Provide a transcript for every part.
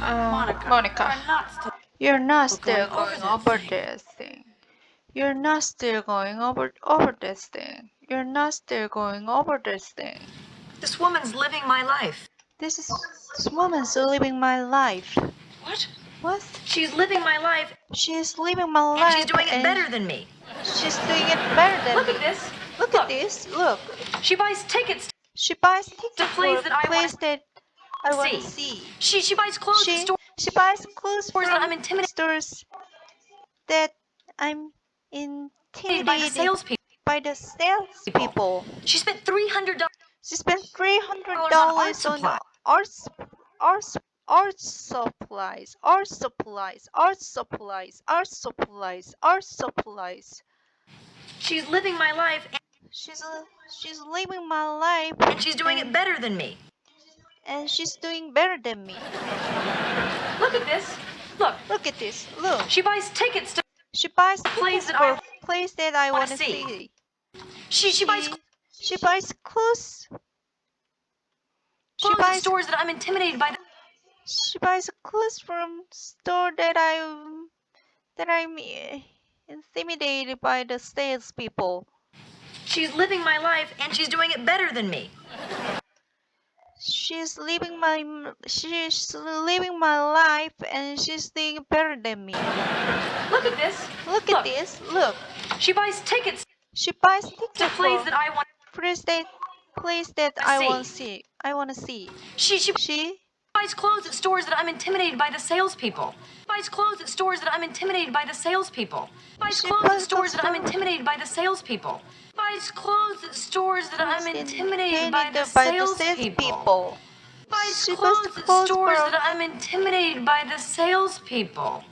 Monica, you're not still going over this thing. You're not still going over this thing. You're not still going over this thing. This woman's living my life. This woman's living my life. What? What? She's living my life, She's living my and life she's doing it and better than me. she's doing it better than Look me. at this. Look at this. Look. She buys tickets She buys tickets to plays for that I plays want that I to want to see. see. She buys clothes at stores She buys clothes that I'm from intimidated stores that I'm by the intimidated salespeople. by the salespeople. She spent $300 She spent on art $300 on supplies. art, art, art supplies, art supplies, art supplies, art supplies, art supplies. She's living my life, She's she's living my life, and she's doing it better than me. and she's doing better than me. Look at this. Look. Look at this. Look. She buys tickets to She buys plays tickets that for I plays that I wanna want to see. see. She buys She buys clothes. She clothes at buys stores that I'm intimidated by. she buys clothes from store that I'm intimidated by the salespeople. She's living my life, and she's doing it better than me. She's living my life and she's doing better than me. Look at this. Look at this. Look. She buys tickets She buys to tickets plays for that I want place that to I want see. to see. I want to see. She She buys clothes at stores that I'm intimidated by the salespeople. Buys clothes at stores that I'm intimidated by the salespeople. Buys She clothes at buys stores that I'm clothes- intimidated by the salespeople. Buys clothes at stores that I'm intimidated by the salespeople. salespeople. Buys She buys clothes at clothes stores from that I'm intimidated by the salespeople.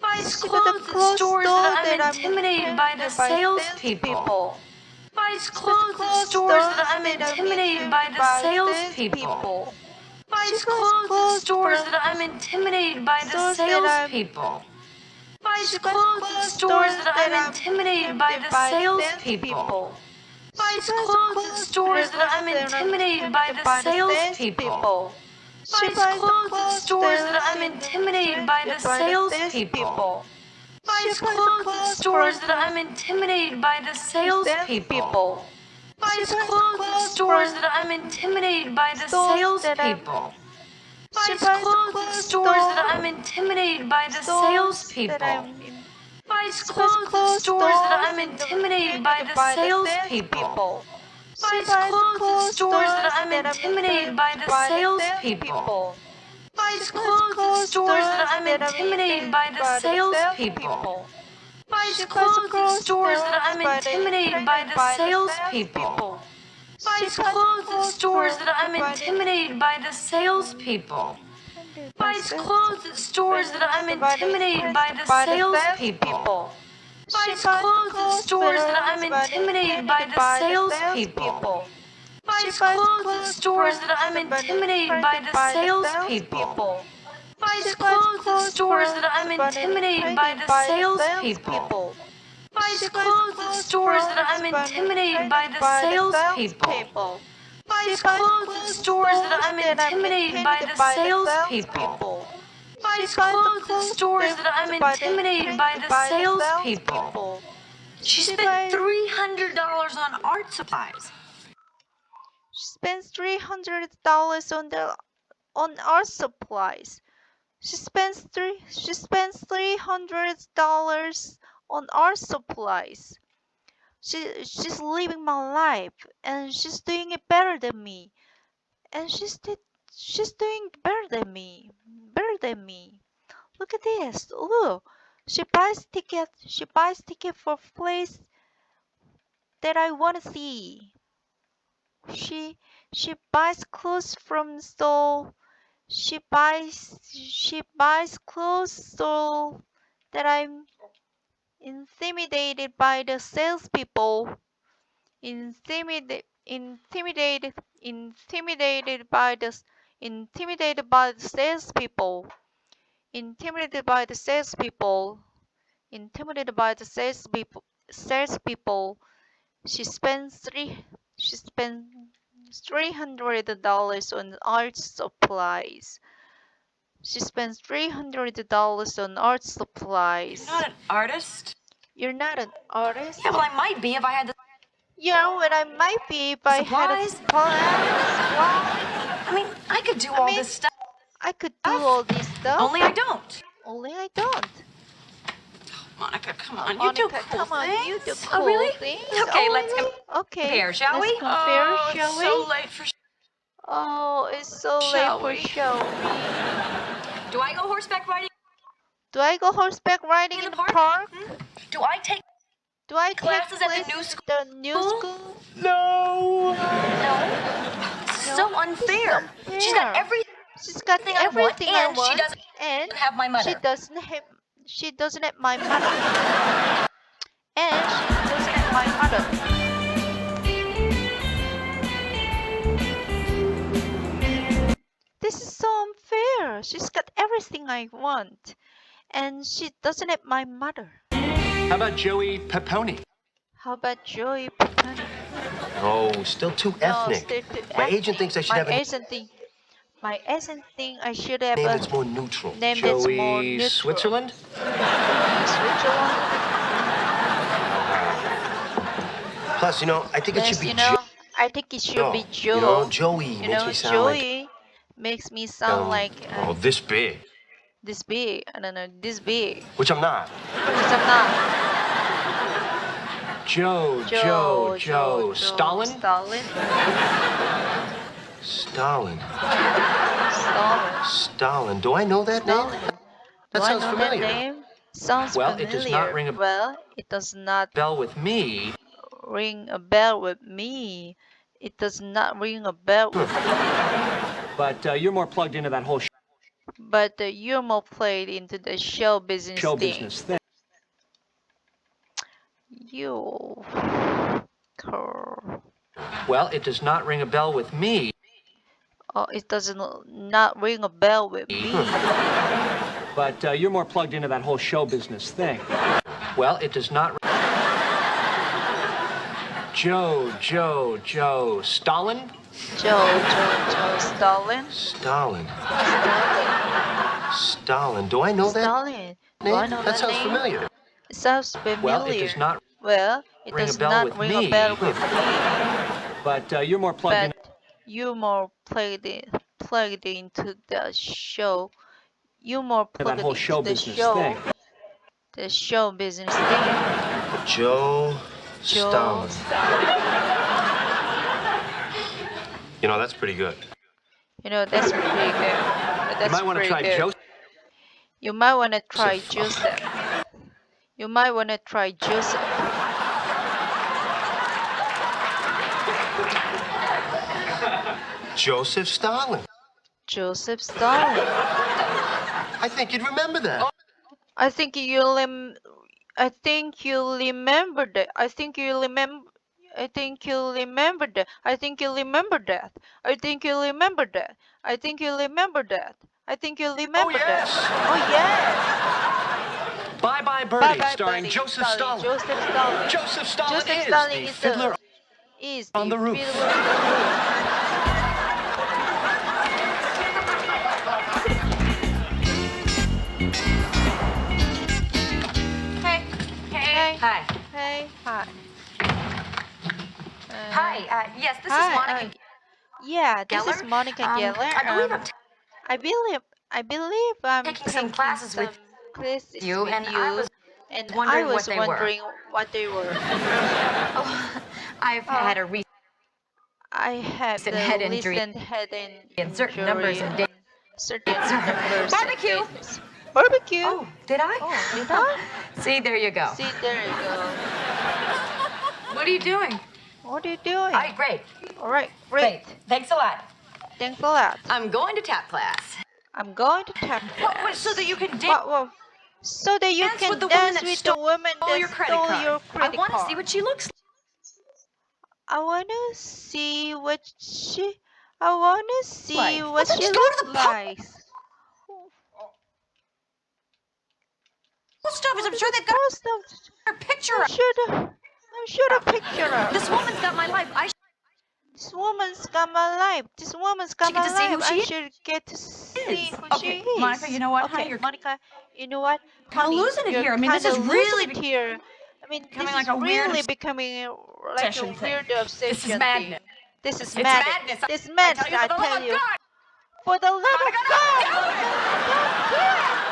Buys she buys clothes at clothes stores store that I'm intimidated by the salespeople. Buys clothes at stores that I'm intimidated by the salespeople. Buys clothes at stores that I'm intimidated by the salespeople. Buys clothes at stores that I'm intimidated by the salespeople. Buys clothes at stores that I'm intimidated by the salespeople. Buys clothes at stores that I'm intimidated by the salespeople. Buys clothes at stores that I'm intimidated by the salespeople. Buys clothes at stores that I'm intimidated by the salespeople. Buys clothes at stores that I'm intimidated by the salespeople. Buys clothes at stores that I'm intimidated by the salespeople. Buys clothes at stores that I'm intimidated by the salespeople. Buys clothes at stores that I'm intimidated by the salespeople. Buys clothes at stores that I'm intimidated by the salespeople. Buys clothes at stores that I'm intimidated by the salespeople. Buys clothes at stores that I'm intimidated by the salespeople. Buys clothes at stores that I'm intimidated by the salespeople. Buys clothes at stores that I'm intimidated by the salespeople. Buys clothes at stores that I'm intimidated by the salespeople. Buys clothes at stores that I'm intimidated by the salespeople. Buys clothes at stores that I'm intimidated by the salespeople. Buys clothes at stores that I'm intimidated by the salespeople. She spent $300 on art supplies. She spends $300 on art supplies. She spends $300 on art supplies. She's living my life and she's doing it better than me. And she's doing better than me. Better than me. Look at this. Look. She buys ticket for place that I wanna see. She buys clothes from store. She buys clothes so that I'm intimidated by the salespeople. Intimidated by the salespeople. Intimidated by the salespeople. Intimidated by the salespeople. She spends $300 on art supplies. She spends $300 on art You're supplies. not an artist? You're not an artist? Yeah, well, I might be if I had the Yeah, well, I might be if I had a supplies. supplies. I mean, I could do I all mean, this stuff, I could do all this stuff, only I don't. only I don't. Monica, come Oh, on, you do Monica, cool come on, you do things. Oh, cool really? things. Okay, Oh, let's really? Okay, compare, shall let's we? compare, Oh, it's shall we? so late for Oh, it's so late shall for we? shall we? Do I go horseback riding Do I go horseback riding in in the the park? park? Do I take Do I take classes at the new classes at the new school? school? No. No, So this is unfair. She's got unfair. everything She's got I want, everything I and she want, doesn't and have my she mother. doesn't have she doesn't have my mother. And she doesn't have my mother. This is so unfair. She's got everything I want, and she doesn't have my mother. How about Joey Peponi? How about Joey Pepani? Oh, still too No, ethnic. still too My ethnic. agent thinks I should My have a agent think my agent think I should have name a that's more neutral. name that's more Joey neutral. Switzerland? Joey Switzerland. Plus, I think it should Plus, be Joe. I think it should be Joe. Joey makes me sound like Joey makes me sound like this big, this big. I don't know, this big. which I'm not. Which I'm not. Joe. Stalin? Stalin. Stalin. Stalin. Stalin. Do I know that name? Stalin. That Do I sounds know familiar. that name? Sounds Well, familiar. it does not ring a Well, it does not bell with me. ring a bell with me. It does not ring a bell with me. But you're more plugged into that whole But you're more played into the show business thing. You. Curl. Well, it does not ring a bell with me. Oh, it doesn't not ring a bell with me. But you're more plugged into that whole show business thing. Well, it does not. Joe. Stalin? Joe. Stalin. Stalin. Do I know that Stalin. Do name? I know That that sounds name? familiar. It sounds familiar. Well, it does not ring a does bell not with ring me. a bell with me. But you're more plugged in. But you're more plugged into the show. You're more plugged That whole into show the business show. thing. The show business thing. Joe Joe Stalin. Stalin. That's pretty good. That's pretty good. You might want to try Joe. You might want to try Joseph. You might want to try Joseph. Joseph Stalin. Joseph Stalin. I think you'd remember that. I think you remember that. I think you remember that. I think you remember that. I think you remember that. I think you remember that. I think you remember that. I think you remember that. Oh yes. Bye Bye Birdie, starring Joseph Stalin. Joseph Stalin. Joseph Stalin Stalin is the fiddler on the roof. fiddler on the roof. Hi. Hey, hi. Hi. Yes, this Hi. is Monica. Yeah, this is Geller. Monica Geller. I believe I'm taking some classes with classes you, with and you, I was and I wondering was what they were. wondering what they were. Oh, I've had a recent I had the head injury recent head and certain numbers injury and and dates. certain numbers and Barbecue. dates. Barbecue. Oh, did I? Oh, did I? See, there you go. See, there you go. What are you doing? What are you doing? Great. All right, great. Thanks a lot. Thanks a lot. I'm going to tap class. I'm going to tap class. So that you can dance What, so that you Dance can with the woman dance that with stole the woman that your credit stole card. your I credit want to card. see what she looks like. I wanna see what she. I wanna see Like. what Well, then she just go to looks the pub. like. Post office. I'm sure they've got Post office. her picture I'm up. sure the picture of. This woman's got my life. This woman's got my life. This woman's got should get my to see life. who she I is. should get to seeing who Okay, she is. Monica, you know what, honey? Okay, You're Monica, you know what, kind of honey? losing it You're here. I mean, this kind is of really losing it here. I mean, this becoming is like a weird really becoming like a obsession thing. weird This is obsession thing. madness. This is It's madness. madness. This I tell madness, you, for I the love tell of you. God, For the love of Monica, God, don't do it! Monica, don't do it!